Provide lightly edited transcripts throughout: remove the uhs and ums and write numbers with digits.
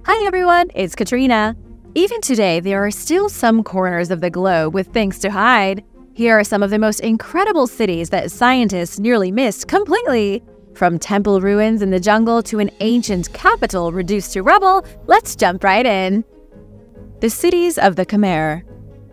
Hi everyone, it's Katrina. Even today, there are still some corners of the globe with things to hide. Here are some of the most incredible cities that scientists nearly missed completely. From temple ruins in the jungle to an ancient capital reduced to rubble, let's jump right in. The cities of the Khmer.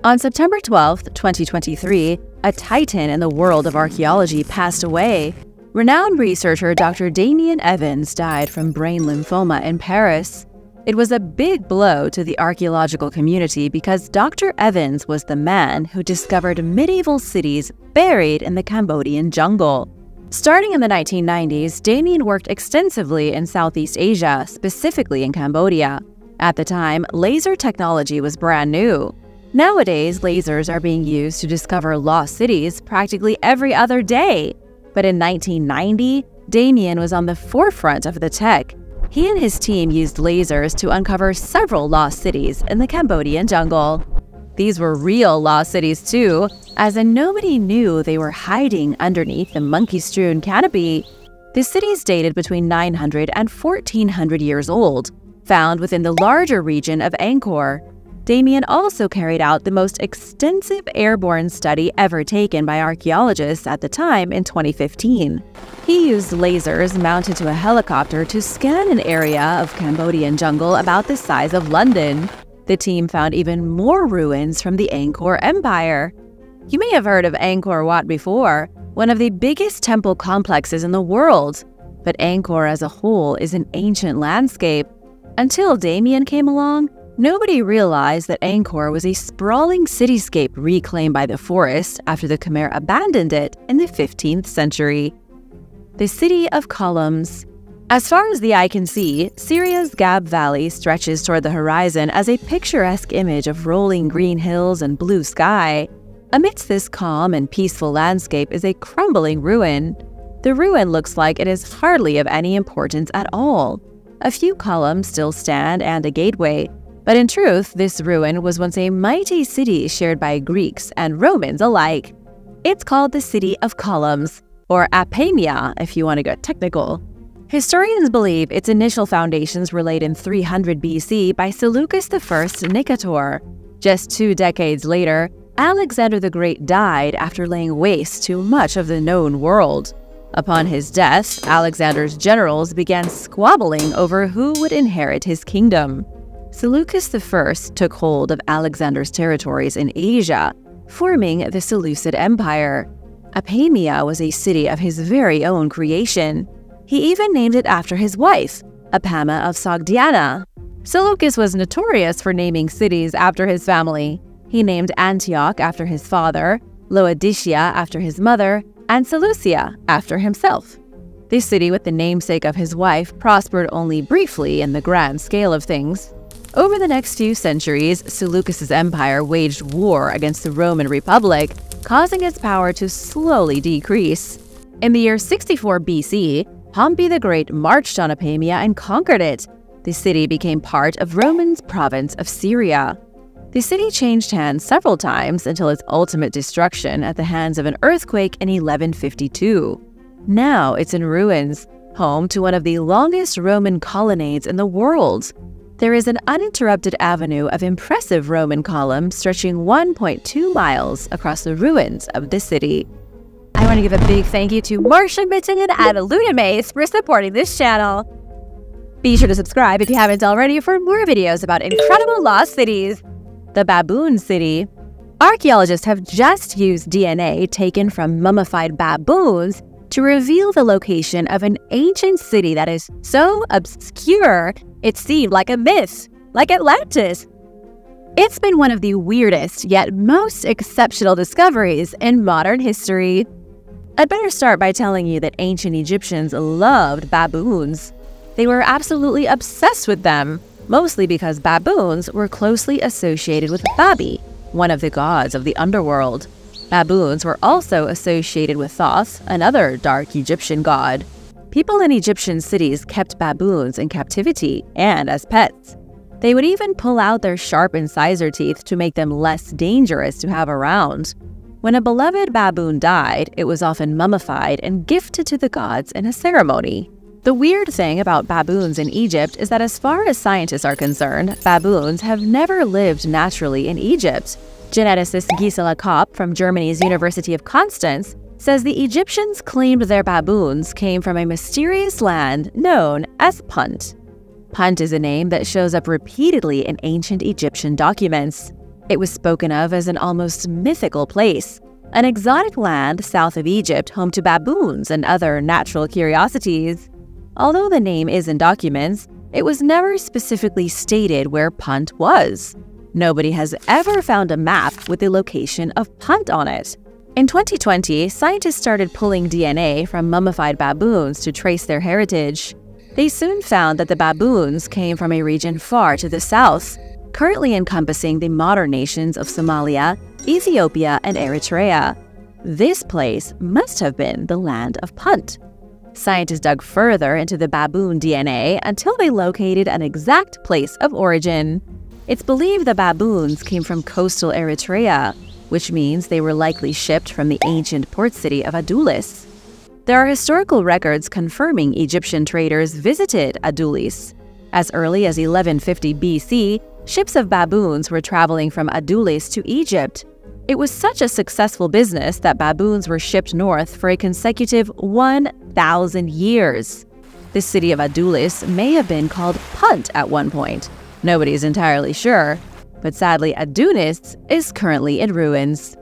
On September 12, 2023, a titan in the world of archaeology passed away. Renowned researcher Dr. Damian Evans died from brain lymphoma in Paris. It was a big blow to the archaeological community because Dr. Evans was the man who discovered medieval cities buried in the Cambodian jungle. Starting in the 1990s, Damian worked extensively in Southeast Asia, specifically in Cambodia. At the time, laser technology was brand new. Nowadays, lasers are being used to discover lost cities practically every other day. But in 1990, Damian was on the forefront of the tech. He and his team used lasers to uncover several lost cities in the Cambodian jungle. These were real lost cities too, as in nobody knew they were hiding underneath the monkey-strewn canopy. The cities dated between 900 and 1400 years old, found within the larger region of Angkor. Damian also carried out the most extensive airborne study ever taken by archaeologists at the time in 2015. He used lasers mounted to a helicopter to scan an area of Cambodian jungle about the size of London. The team found even more ruins from the Khmer Empire. You may have heard of Angkor Wat before, one of the biggest temple complexes in the world. But Angkor as a whole is an ancient landscape. Until Damian came along, nobody realized that Angkor was a sprawling cityscape reclaimed by the forest after the Khmer abandoned it in the 15th century. The City of Columns. As far as the eye can see, Syria's Gab Valley stretches toward the horizon as a picturesque image of rolling green hills and blue sky. Amidst this calm and peaceful landscape is a crumbling ruin. The ruin looks like it is hardly of any importance at all. A few columns still stand and a gateway, but in truth, this ruin was once a mighty city shared by Greeks and Romans alike. It's called the City of Columns, or Achaemenid if you want to get technical. Historians believe its initial foundations were laid in 300 BC by Seleucus I Nicator. Just 2 decades later, Alexander the Great died after laying waste to much of the known world. Upon his death, Alexander's generals began squabbling over who would inherit his kingdom. Seleucus I took hold of Alexander's territories in Asia, forming the Seleucid Empire. Achaemenid was a city of his very own creation. He even named it after his wife, Apama of Sogdiana. Seleucus was notorious for naming cities after his family. He named Antioch after his father, Laodicea after his mother, and Seleucia after himself. This city with the namesake of his wife prospered only briefly in the grand scale of things. Over the next few centuries, Seleucus's empire waged war against the Roman Republic, causing its power to slowly decrease. In the year 64 BC, Pompey the Great marched on Achaemenid and conquered it. The city became part of Roman's province of Syria. The city changed hands several times until its ultimate destruction at the hands of an earthquake in 1152. Now it's in ruins, home to one of the longest Roman colonnades in the world. There is an uninterrupted avenue of impressive Roman columns stretching 1.2 miles across the ruins of the city. I want to give a big thank you to Marcia Mitten and Luna Mace for supporting this channel. Be sure to subscribe if you haven't already for more videos about incredible lost cities. The Baboon City. Archaeologists have just used DNA taken from mummified baboons to reveal the location of an ancient city that is so obscure it seemed like a myth, like Atlantis. It's been one of the weirdest yet most exceptional discoveries in modern history. I'd better start by telling you that ancient Egyptians loved baboons. They were absolutely obsessed with them, mostly because baboons were closely associated with Babi, one of the gods of the underworld. Baboons were also associated with Thoth, another dark Egyptian god. People in Egyptian cities kept baboons in captivity and as pets. They would even pull out their sharp incisor teeth to make them less dangerous to have around. When a beloved baboon died, it was often mummified and gifted to the gods in a ceremony. The weird thing about baboons in Egypt is that as far as scientists are concerned, baboons have never lived naturally in Egypt. Geneticist Gisela Kopp from Germany's University of Constance says the Egyptians claimed their baboons came from a mysterious land known as Punt. Punt is a name that shows up repeatedly in ancient Egyptian documents. It was spoken of as an almost mythical place, an exotic land south of Egypt home to baboons and other natural curiosities. Although the name is in documents, it was never specifically stated where Punt was. Nobody has ever found a map with the location of Punt on it. In 2020, scientists started pulling DNA from mummified baboons to trace their heritage. They soon found that the baboons came from a region far to the south, currently encompassing the modern nations of Somalia, Ethiopia, and Eritrea. This place must have been the land of Punt. Scientists dug further into the baboon DNA until they located an exact place of origin. It's believed the baboons came from coastal Eritrea, which means they were likely shipped from the ancient port city of Adulis. There are historical records confirming Egyptian traders visited Adulis. As early as 1150 BC, ships of baboons were traveling from Adulis to Egypt. It was such a successful business that baboons were shipped north for a consecutive 1,000 years. The city of Adulis may have been called Punt at one point. Nobody's entirely sure, but sadly Adulis is currently in ruins.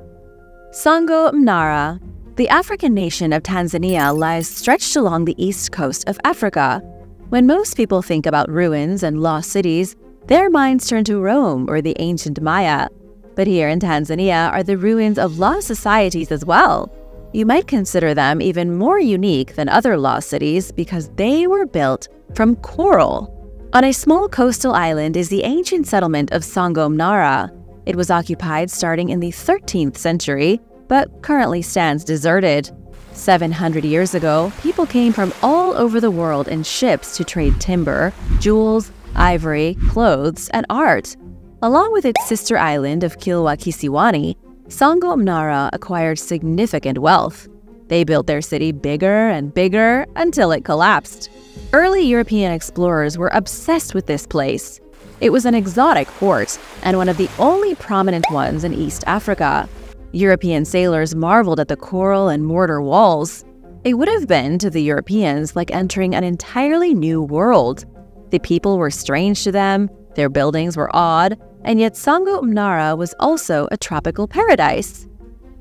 Songo Mnara. The African nation of Tanzania lies stretched along the east coast of Africa. When most people think about ruins and lost cities, their minds turn to Rome or the ancient Maya. But here in Tanzania are the ruins of lost societies as well. You might consider them even more unique than other lost cities because they were built from coral. On a small coastal island is the ancient settlement of Songo Mnara. It was occupied starting in the 13th century, but currently stands deserted. 700 years ago, people came from all over the world in ships to trade timber, jewels, ivory, clothes, and art. Along with its sister island of Kilwa Kisiwani, Songo Mnara acquired significant wealth. They built their city bigger and bigger until it collapsed. Early European explorers were obsessed with this place. It was an exotic port and one of the only prominent ones in East Africa. European sailors marveled at the coral and mortar walls. It would have been to the Europeans like entering an entirely new world. The people were strange to them, their buildings were odd, and yet Songo Mnara was also a tropical paradise.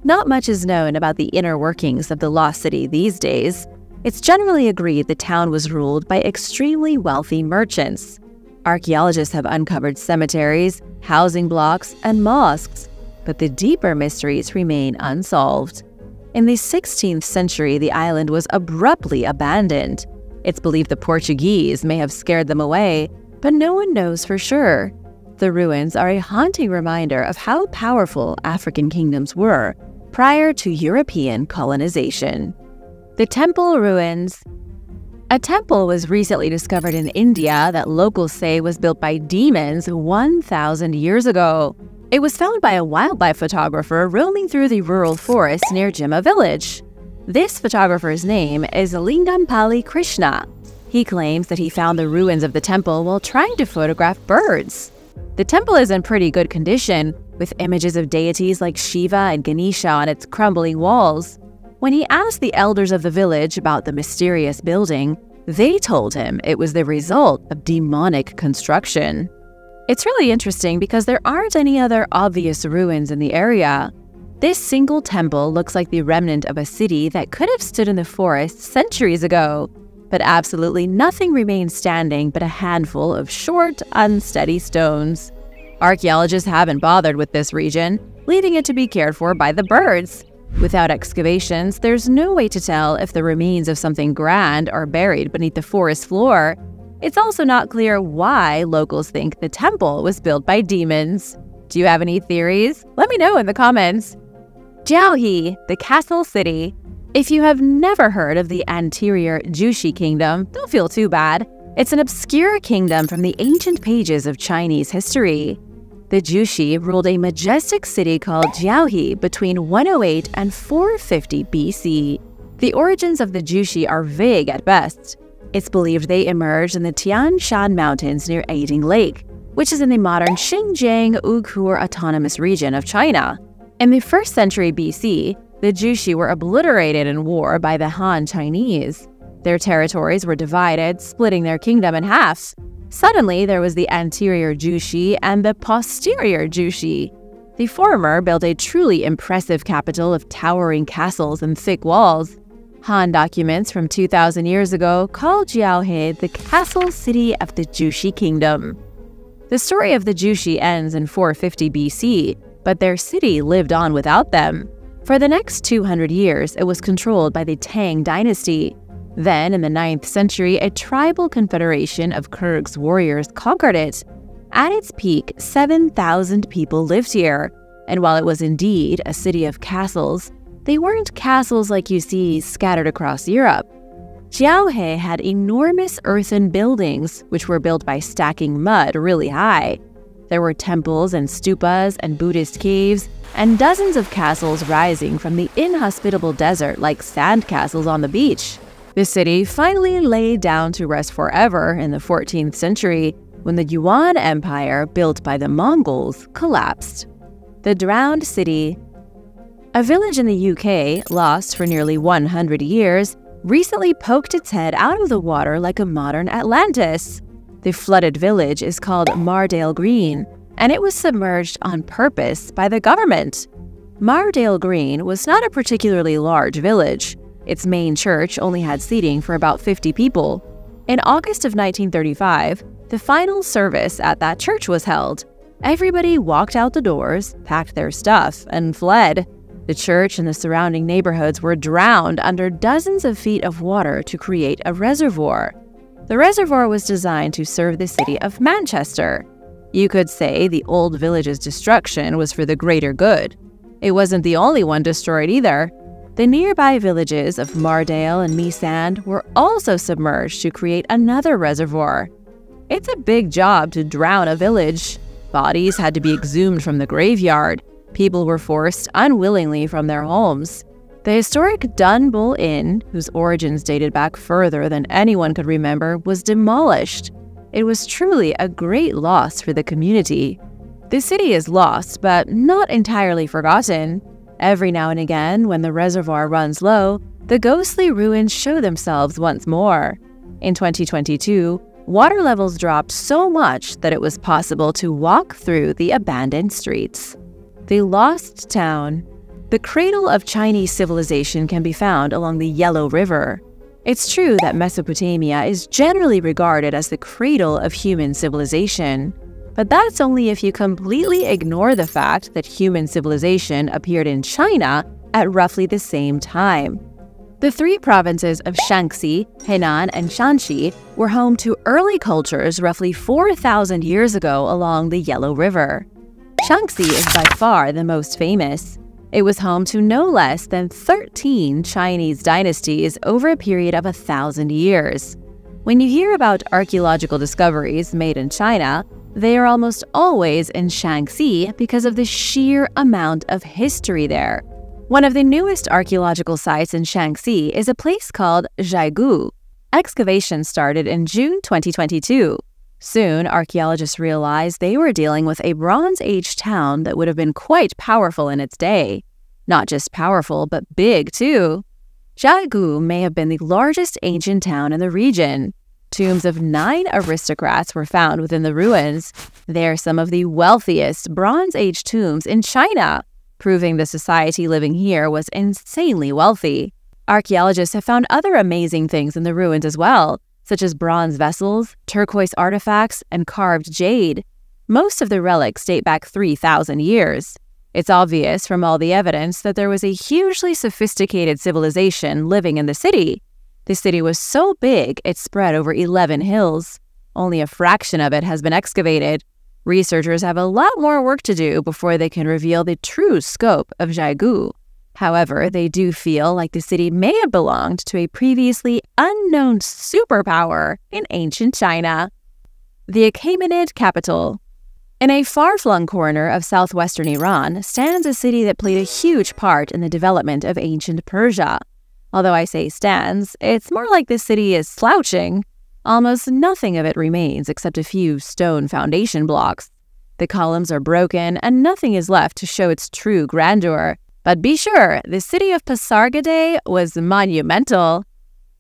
Not much is known about the inner workings of the lost city these days. It's generally agreed the town was ruled by extremely wealthy merchants. Archaeologists have uncovered cemeteries, housing blocks, and mosques, but the deeper mysteries remain unsolved. In the 16th century, the island was abruptly abandoned. It's believed the Portuguese may have scared them away, but no one knows for sure. The ruins are a haunting reminder of how powerful African kingdoms were prior to European colonization. The temple ruins. A temple was recently discovered in India that locals say was built by demons 1,000 years ago. It was found by a wildlife photographer roaming through the rural forest near Jimma village. This photographer's name is Lingampali Krishna. He claims that he found the ruins of the temple while trying to photograph birds. The temple is in pretty good condition, with images of deities like Shiva and Ganesha on its crumbling walls. When he asked the elders of the village about the mysterious building, they told him it was the result of demonic construction. It's really interesting because there aren't any other obvious ruins in the area. This single temple looks like the remnant of a city that could have stood in the forest centuries ago. But absolutely nothing remains standing but a handful of short, unsteady stones. Archaeologists haven't bothered with this region, leaving it to be cared for by the birds. Without excavations, there's no way to tell if the remains of something grand are buried beneath the forest floor. It's also not clear why locals think the temple was built by demons. Do you have any theories? Let me know in the comments. Jiaohe, the castle city. If you have never heard of the anterior Jushi kingdom, don't feel too bad. It's an obscure kingdom from the ancient pages of Chinese history. The Jushi ruled a majestic city called Jiaohe between 108 and 450 BC. The origins of the Jushi are vague at best. It's believed they emerged in the Tian Shan Mountains near Aiding Lake, which is in the modern Xinjiang Uyghur Autonomous Region of China. In the 1st century BC, the Jushi were obliterated in war by the Han Chinese. Their territories were divided, splitting their kingdom in half. Suddenly, there was the anterior Jushi and the posterior Jushi. The former built a truly impressive capital of towering castles and thick walls. Han documents from 2,000 years ago call Jiaohe the castle city of the Jushi kingdom. The story of the Jushi ends in 450 BC, but their city lived on without them. For the next 200 years, it was controlled by the Tang dynasty. Then, in the 9th century, a tribal confederation of Kyrgyz warriors conquered it. At its peak, 7,000 people lived here, and while it was indeed a city of castles, they weren't castles like you see scattered across Europe. Jiaohe had enormous earthen buildings, which were built by stacking mud really high. There were temples and stupas and Buddhist caves, and dozens of castles rising from the inhospitable desert like sand castles on the beach. The city finally lay down to rest forever in the 14th century when the Yuan Empire, built by the Mongols, collapsed. The Drowned City. A village in the UK, lost for nearly 100 years, recently poked its head out of the water like a modern Atlantis. The flooded village is called Mardale Green, and it was submerged on purpose by the government. Mardale Green was not a particularly large village. Its main church only had seating for about 50 people. In August of 1935, the final service at that church was held. Everybody walked out the doors, packed their stuff, and fled. The church and the surrounding neighborhoods were drowned under dozens of feet of water to create a reservoir. The reservoir was designed to serve the city of Manchester. You could say the old village's destruction was for the greater good. It wasn't the only one destroyed either. The nearby villages of Mardale and Meesand were also submerged to create another reservoir. It's a big job to drown a village. Bodies had to be exhumed from the graveyard. People were forced unwillingly from their homes. The historic Dun Bull Inn, whose origins dated back further than anyone could remember, was demolished. It was truly a great loss for the community. The city is lost, but not entirely forgotten. Every now and again, when the reservoir runs low, the ghostly ruins show themselves once more. In 2022, water levels dropped so much that it was possible to walk through the abandoned streets. The Lost Town. The cradle of Chinese civilization can be found along the Yellow River. It's true that Mesopotamia is generally regarded as the cradle of human civilization, but that's only if you completely ignore the fact that human civilization appeared in China at roughly the same time. The 3 provinces of Shaanxi, Henan, and Shanxi were home to early cultures roughly 4,000 years ago along the Yellow River. Shaanxi is by far the most famous. It was home to no less than 13 Chinese dynasties over a period of 1,000 years. When you hear about archaeological discoveries made in China, they are almost always in Shaanxi because of the sheer amount of history there. One of the newest archaeological sites in Shaanxi is a place called Jiaohe. Excavations started in June 2022. Soon, archaeologists realized they were dealing with a Bronze Age town that would have been quite powerful in its day. Not just powerful, but big too. Jiaohe may have been the largest ancient town in the region. Tombs of 9 aristocrats were found within the ruins. They are some of the wealthiest Bronze Age tombs in China, proving the society living here was insanely wealthy. Archaeologists have found other amazing things in the ruins as well, such as bronze vessels, turquoise artifacts, and carved jade. Most of the relics date back 3,000 years. It's obvious from all the evidence that there was a hugely sophisticated civilization living in the city. The city was so big it spread over 11 hills. Only a fraction of it has been excavated. Researchers have a lot more work to do before they can reveal the true scope of Jiaohe. However, they do feel like the city may have belonged to a previously unknown superpower in ancient China. The Achaemenid Capital. In a far-flung corner of southwestern Iran stands a city that played a huge part in the development of ancient Persia. Although I say stands, it's more like the city is slouching. Almost nothing of it remains except a few stone foundation blocks. The columns are broken and nothing is left to show its true grandeur. But be sure, the city of Pasargadae was monumental.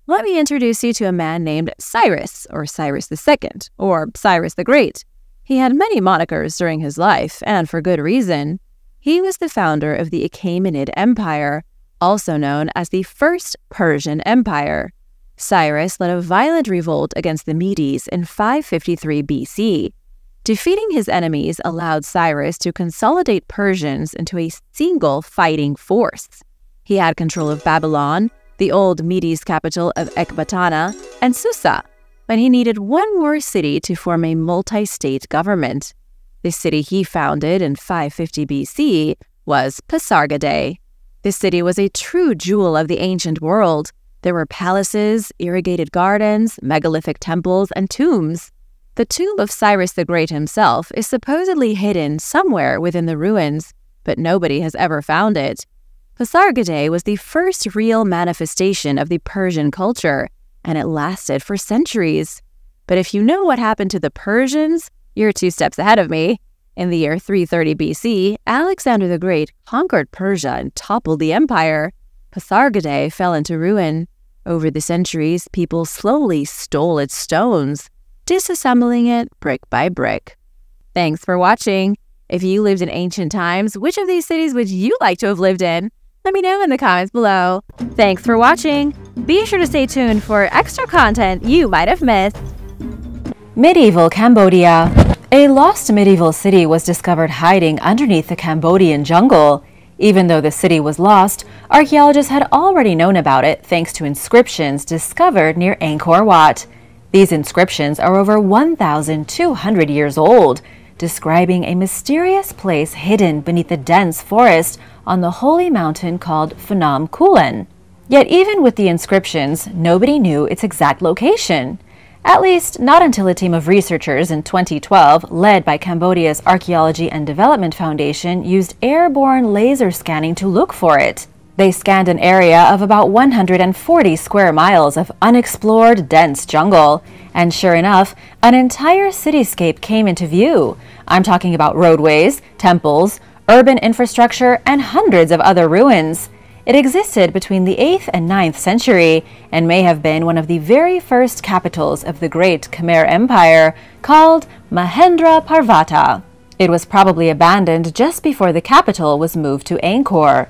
Let me introduce you to a man named Cyrus, or Cyrus II, or Cyrus the Great. He had many monikers during his life, and for good reason. He was the founder of the Achaemenid Empire, also known as the First Persian Empire. Cyrus led a violent revolt against the Medes in 553 BC. Defeating his enemies allowed Cyrus to consolidate Persians into a single fighting force. He had control of Babylon, the old Medes capital of Ecbatana, and Susa, but he needed one more city to form a multi-state government. The city he founded in 550 BC was Pasargadae. This city was a true jewel of the ancient world. There were palaces, irrigated gardens, megalithic temples, and tombs. The tomb of Cyrus the Great himself is supposedly hidden somewhere within the ruins, but nobody has ever found it. Pasargadae was the first real manifestation of the Persian culture, and it lasted for centuries. But if you know what happened to the Persians, you're 2 steps ahead of me. In the year 330 BC, Alexander the Great conquered Persia and toppled the empire. Pasargadae fell into ruin. Over the centuries, people slowly stole its stones, disassembling it brick by brick. Thanks for watching. If you lived in ancient times, which of these cities would you like to have lived in? Let me know in the comments below. Thanks for watching. Be sure to stay tuned for extra content you might have missed. Medieval Cambodia. A lost medieval city was discovered hiding underneath the Cambodian jungle. Even though the city was lost, archaeologists had already known about it thanks to inscriptions discovered near Angkor Wat. These inscriptions are over 1,200 years old, describing a mysterious place hidden beneath the dense forest on the holy mountain called Phnom Kulen. Yet even with the inscriptions, nobody knew its exact location. At least not until a team of researchers in 2012, led by Cambodia's Archaeology and Development Foundation, used airborne laser scanning to look for it. They scanned an area of about 140 square miles of unexplored, dense jungle. And sure enough, an entire cityscape came into view. I'm talking about roadways, temples, urban infrastructure, and hundreds of other ruins. It existed between the 8th and 9th century and may have been one of the very first capitals of the great Khmer Empire, called Mahendra Parvata. It was probably abandoned just before the capital was moved to Angkor.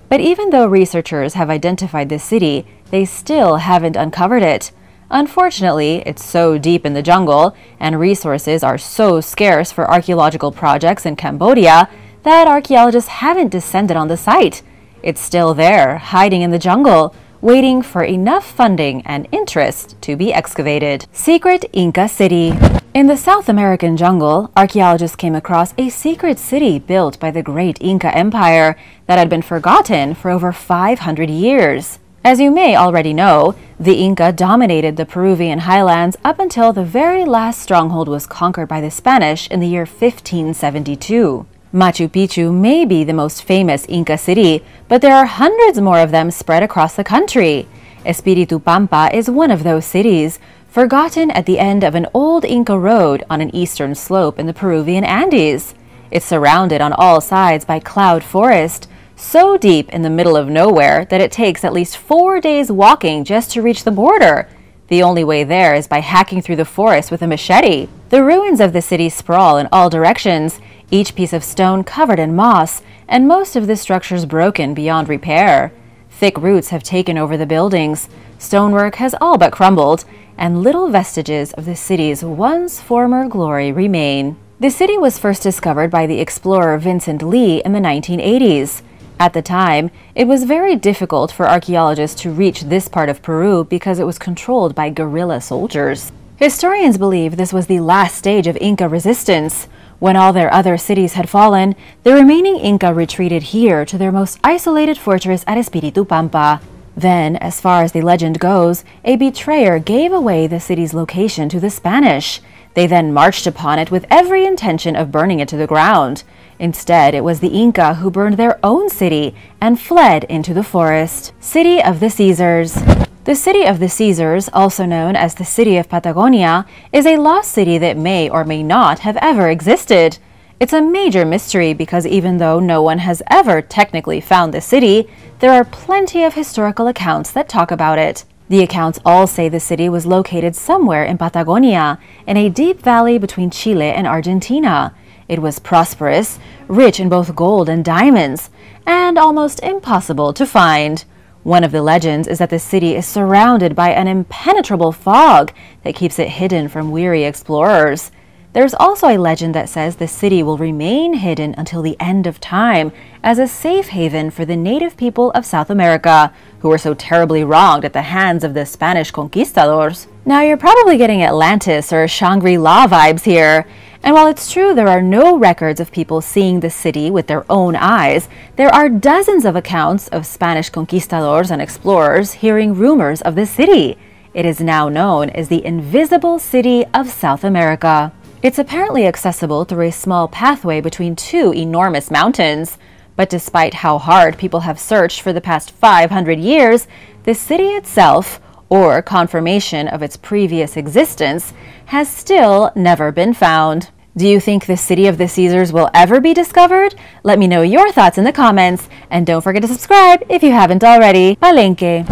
But even though researchers have identified the city, they still haven't uncovered it. Unfortunately, it's so deep in the jungle, and resources are so scarce for archaeological projects in Cambodia, that archaeologists haven't descended on the site. It's still there, hiding in the jungle, waiting for enough funding and interest to be excavated. Secret Inca City. In the South American jungle, archaeologists came across a secret city built by the great Inca Empire that had been forgotten for over 500 years. As you may already know, the Inca dominated the Peruvian highlands up until the very last stronghold was conquered by the Spanish in the year 1572. Machu Picchu may be the most famous Inca city, but there are hundreds more of them spread across the country. Espiritu Pampa is one of those cities, forgotten at the end of an old Inca road on an eastern slope in the Peruvian Andes. It's surrounded on all sides by cloud forest, so deep in the middle of nowhere that it takes at least 4 days walking just to reach the border. The only way there is by hacking through the forest with a machete. The ruins of the city sprawl in all directions, each piece of stone covered in moss, and most of the structures broken beyond repair. Thick roots have taken over the buildings, stonework has all but crumbled, and little vestiges of the city's once former glory remain. The city was first discovered by the explorer Vincent Lee in the 1980s. At the time, it was very difficult for archaeologists to reach this part of Peru because it was controlled by guerrilla soldiers. Historians believe this was the last stage of Inca resistance. When all their other cities had fallen, the remaining Inca retreated here to their most isolated fortress at Espiritu Pampa. Then, as far as the legend goes, a betrayer gave away the city's location to the Spanish. They then marched upon it with every intention of burning it to the ground. Instead, it was the Inca who burned their own city and fled into the forest. City of the Caesars. The City of the Caesars, also known as the City of Patagonia, is a lost city that may or may not have ever existed. It's a major mystery because even though no one has ever technically found the city, there are plenty of historical accounts that talk about it. The accounts all say the city was located somewhere in Patagonia, in a deep valley between Chile and Argentina. It was prosperous, rich in both gold and diamonds, and almost impossible to find. One of the legends is that the city is surrounded by an impenetrable fog that keeps it hidden from weary explorers. There's also a legend that says the city will remain hidden until the end of time as a safe haven for the native people of South America, who were so terribly wronged at the hands of the Spanish conquistadors. Now you're probably getting Atlantis or Shangri-La vibes here. And while it's true there are no records of people seeing the city with their own eyes, there are dozens of accounts of Spanish conquistadors and explorers hearing rumors of the city. It is now known as the Invisible City of South America. It's apparently accessible through a small pathway between two enormous mountains. But despite how hard people have searched for the past 500 years, the city itself, or confirmation of its previous existence, has still never been found. Do you think the City of the Caesars will ever be discovered? Let me know your thoughts in the comments, and don't forget to subscribe if you haven't already. Palenque.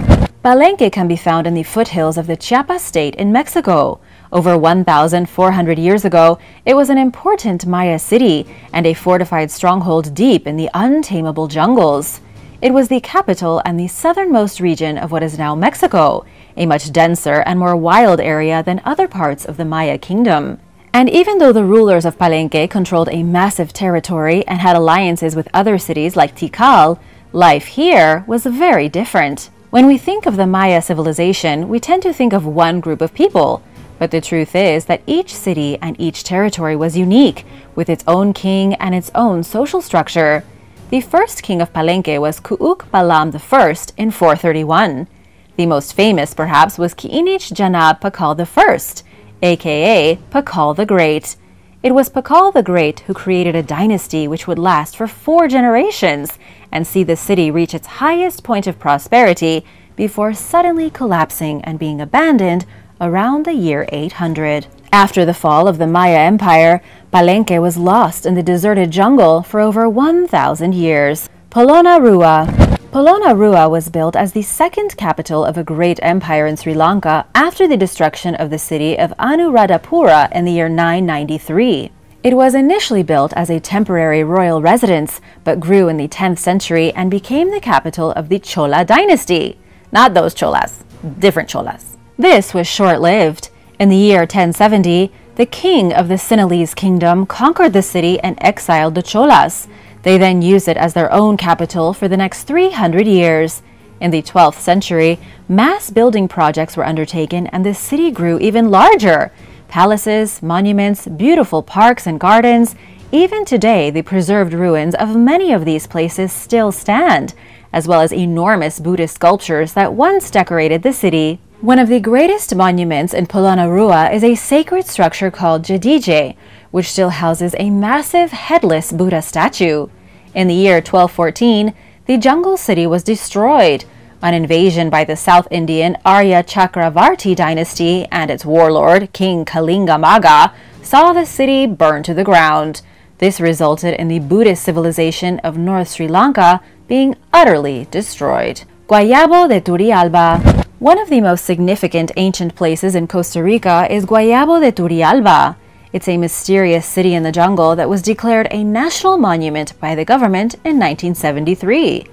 Palenque can be found in the foothills of the Chiapas state in Mexico. Over 1,400 years ago, it was an important Maya city and a fortified stronghold deep in the untamable jungles. It was the capital and the southernmost region of what is now Mexico, a much denser and more wild area than other parts of the Maya kingdom. And even though the rulers of Palenque controlled a massive territory and had alliances with other cities like Tikal, life here was very different. When we think of the Maya civilization, we tend to think of one group of people. But the truth is that each city and each territory was unique, with its own king and its own social structure. The first king of Palenque was Kuuk Balam I in 431. The most famous, perhaps, was Kiinich Janab Pakal I, aka Pakal the Great. It was Pakal the Great who created a dynasty which would last for 4 generations and see the city reach its highest point of prosperity before suddenly collapsing and being abandoned around the year 800. After the fall of the Maya Empire, Palenque was lost in the deserted jungle for over 1,000 years. Polonnaruwa. Polonnaruwa was built as the second capital of a great empire in Sri Lanka after the destruction of the city of Anuradhapura in the year 993. It was initially built as a temporary royal residence, but grew in the 10th century and became the capital of the Chola dynasty. Not those cholas, different cholas. This was short-lived. In the year 1070, the king of the Sinhalese kingdom conquered the city and exiled the Cholas. They then used it as their own capital for the next 300 years. In the 12th century, mass building projects were undertaken and the city grew even larger. Palaces, monuments, beautiful parks and gardens. Even today, the preserved ruins of many of these places still stand, as well as enormous Buddhist sculptures that once decorated the city. One of the greatest monuments in Polonnaruwa is a sacred structure called Jadije, which still houses a massive headless Buddha statue. In the year 1214, the jungle city was destroyed. An invasion by the South Indian Arya Chakravarti dynasty and its warlord, King Kalinga Maga, saw the city burn to the ground. This resulted in the Buddhist civilization of North Sri Lanka being utterly destroyed. Guayabo de Turrialba. One of the most significant ancient places in Costa Rica is Guayabo de Turrialba. It's a mysterious city in the jungle that was declared a national monument by the government in 1973.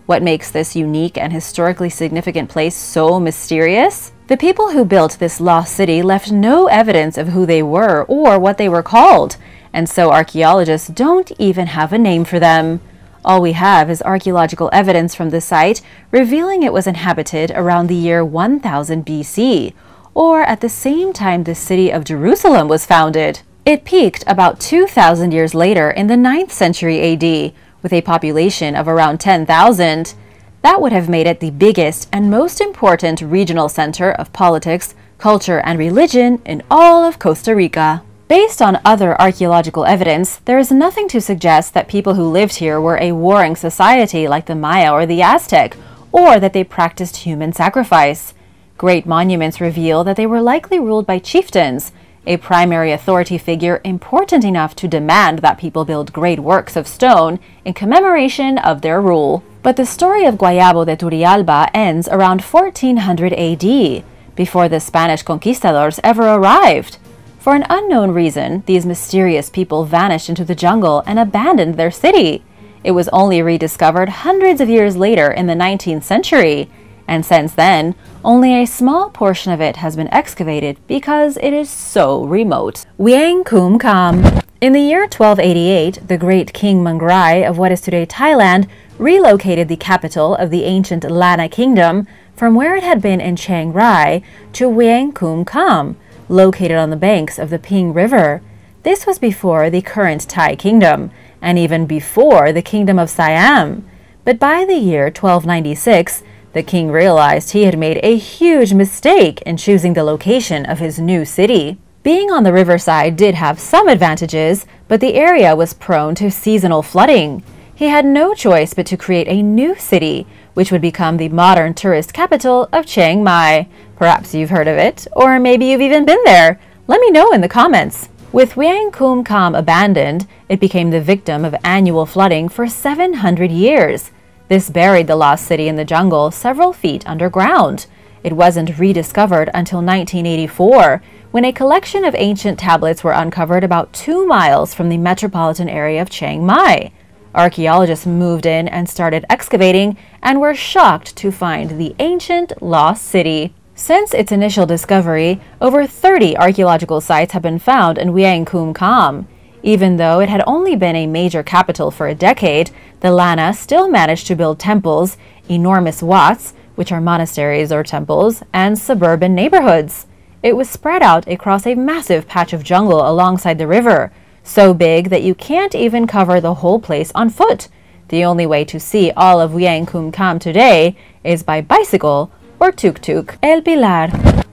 What makes this unique and historically significant place so mysterious? The people who built this lost city left no evidence of who they were or what they were called, and so archaeologists don't even have a name for them. All we have is archaeological evidence from the site revealing it was inhabited around the year 1000 BC, or at the same time the city of Jerusalem was founded. It peaked about 2,000 years later in the 9th century AD, with a population of around 10,000. That would have made it the biggest and most important regional center of politics, culture, and religion in all of Costa Rica. Based on other archaeological evidence, there is nothing to suggest that people who lived here were a warring society like the Maya or the Aztec, or that they practiced human sacrifice. Great monuments reveal that they were likely ruled by chieftains, a primary authority figure important enough to demand that people build great works of stone in commemoration of their rule. But the story of Guayabo de Turrialba ends around 1400 AD, before the Spanish conquistadors ever arrived. For an unknown reason, these mysterious people vanished into the jungle and abandoned their city. It was only rediscovered hundreds of years later in the 19th century, and since then, only a small portion of it has been excavated because it is so remote. Wiang Kum Kam. In the year 1288, the great King Mangrai of what is today Thailand relocated the capital of the ancient Lana kingdom from where it had been in Chiang Rai to Wiang Kum Kam, located on the banks of the Ping River. This was before the current Thai kingdom, and even before the kingdom of Siam. But by the year 1296, the king realized he had made a huge mistake in choosing the location of his new city. Being on the riverside did have some advantages, but the area was prone to seasonal flooding. He had no choice but to create a new city, which would become the modern tourist capital of Chiang Mai. Perhaps you've heard of it, or maybe you've even been there. Let me know in the comments. With Wiang Kum Kam abandoned, it became the victim of annual flooding for 700 years. This buried the lost city in the jungle several feet underground. It wasn't rediscovered until 1984, when a collection of ancient tablets were uncovered about 2 miles from the metropolitan area of Chiang Mai. Archaeologists moved in and started excavating and were shocked to find the ancient lost city. Since its initial discovery, over 30 archaeological sites have been found in Wiang Kum Kam. Even though it had only been a major capital for a decade, the Lana still managed to build temples, enormous wats, which are monasteries or temples, and suburban neighborhoods. It was spread out across a massive patch of jungle alongside the river, so big that you can't even cover the whole place on foot. The only way to see all of Wiang Kum Kam today is by bicycle or tuk-tuk. El Pilar.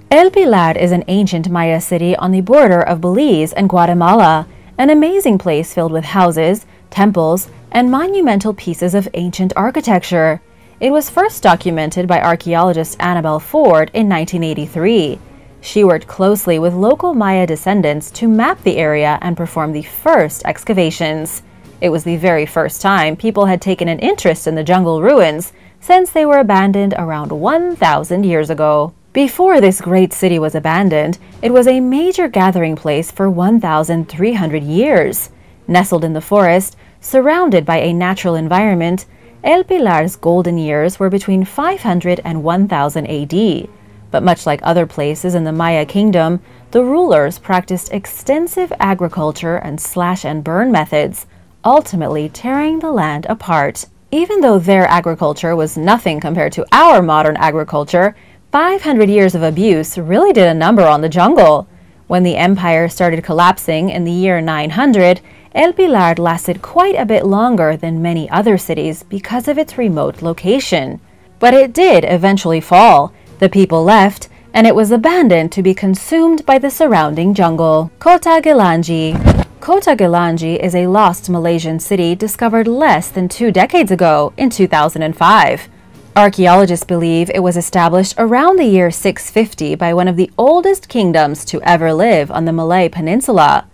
El Pilar is an ancient Maya city on the border of Belize and Guatemala, an amazing place filled with houses, temples, and monumental pieces of ancient architecture. It was first documented by archaeologist Annabelle Ford in 1983. She worked closely with local Maya descendants to map the area and perform the first excavations. It was the very first time people had taken an interest in the jungle ruins, since they were abandoned around 1,000 years ago. Before this great city was abandoned, it was a major gathering place for 1,300 years. Nestled in the forest, surrounded by a natural environment, El Pilar's golden years were between 500 and 1000 AD. But much like other places in the Maya kingdom, the rulers practiced extensive agriculture and slash-and-burn methods, ultimately tearing the land apart. Even though their agriculture was nothing compared to our modern agriculture, 500 years of abuse really did a number on the jungle. When the empire started collapsing in the year 900, El Pilar lasted quite a bit longer than many other cities because of its remote location. But it did eventually fall. The people left, and it was abandoned to be consumed by the surrounding jungle. Kota Gelangi. Kota Gelangi is a lost Malaysian city discovered less than 2 decades ago in 2005. Archaeologists believe it was established around the year 650 by one of the oldest kingdoms to ever live on the Malay Peninsula.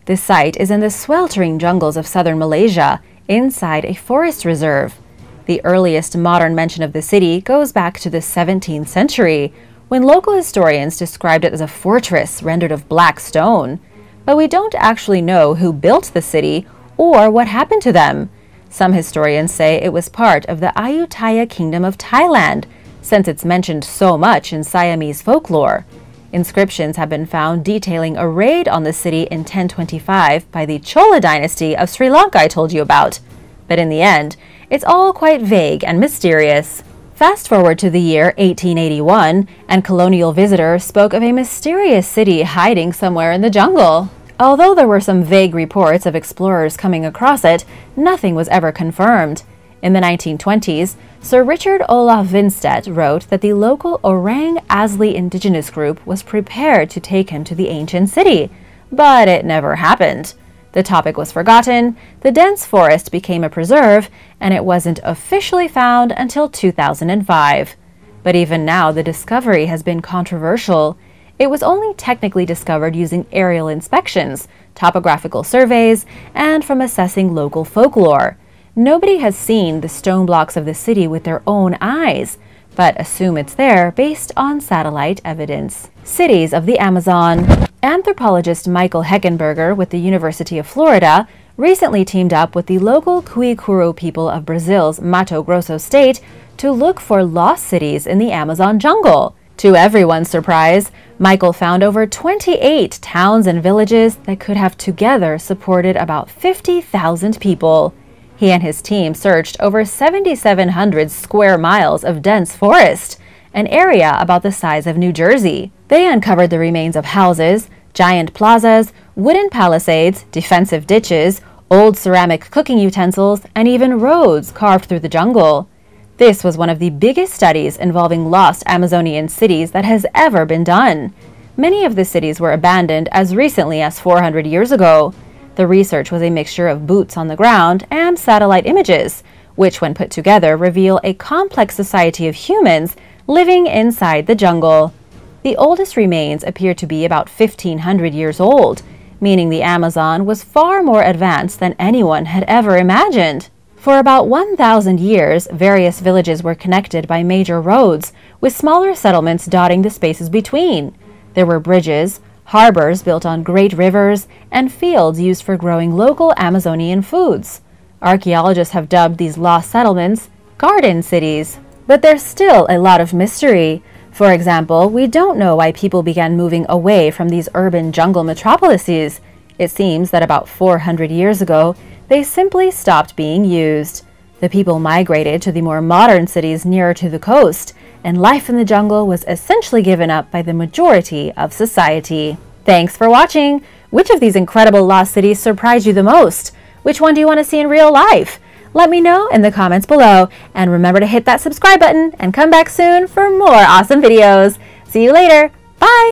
This site is in the sweltering jungles of southern Malaysia, inside a forest reserve. The earliest modern mention of the city goes back to the 17th century, when local historians described it as a fortress rendered of black stone. But we don't actually know who built the city or what happened to them. Some historians say it was part of the Ayutthaya Kingdom of Thailand, since it's mentioned so much in Siamese folklore. Inscriptions have been found detailing a raid on the city in 1025 by the Chola dynasty of Sri Lanka I told you about. But in the end, it's all quite vague and mysterious. Fast forward to the year 1881, and colonial visitors spoke of a mysterious city hiding somewhere in the jungle. Although there were some vague reports of explorers coming across it, nothing was ever confirmed. In the 1920s, Sir Richard Olaf Winstedt wrote that the local Orang Asli indigenous group was prepared to take him to the ancient city, but it never happened. The topic was forgotten, the dense forest became a preserve, and it wasn't officially found until 2005. But even now, the discovery has been controversial. It was only technically discovered using aerial inspections, topographical surveys, and from assessing local folklore. Nobody has seen the stone blocks of the city with their own eyes, but assume it's there based on satellite evidence. Cities of the Amazon. Anthropologist Michael Heckenberger with the University of Florida recently teamed up with the local Guicurú people of Brazil's Mato Grosso state to look for lost cities in the Amazon jungle. To everyone's surprise, Michael found over 28 towns and villages that could have together supported about 50,000 people. He and his team searched over 7,700 square miles of dense forest, an area about the size of New Jersey. They uncovered the remains of houses, giant plazas, wooden palisades, defensive ditches, old ceramic cooking utensils, and even roads carved through the jungle. This was one of the biggest studies involving lost Amazonian cities that has ever been done. Many of the cities were abandoned as recently as 400 years ago. The research was a mixture of boots on the ground and satellite images, which when put together reveal a complex society of humans living inside the jungle. The oldest remains appear to be about 1,500 years old, meaning the Amazon was far more advanced than anyone had ever imagined. For about 1,000 years, various villages were connected by major roads, with smaller settlements dotting the spaces between. There were bridges, harbors built on great rivers, and fields used for growing local Amazonian foods. Archaeologists have dubbed these lost settlements garden cities. But there's still a lot of mystery. For example, we don't know why people began moving away from these urban jungle metropolises. It seems that about 400 years ago, they simply stopped being used. The people migrated to the more modern cities nearer to the coast, and life in the jungle was essentially given up by the majority of society. Thanks for watching! Which of these incredible lost cities surprised you the most? Which one do you want to see in real life? Let me know in the comments below, and remember to hit that subscribe button and come back soon for more awesome videos. See you later! Bye!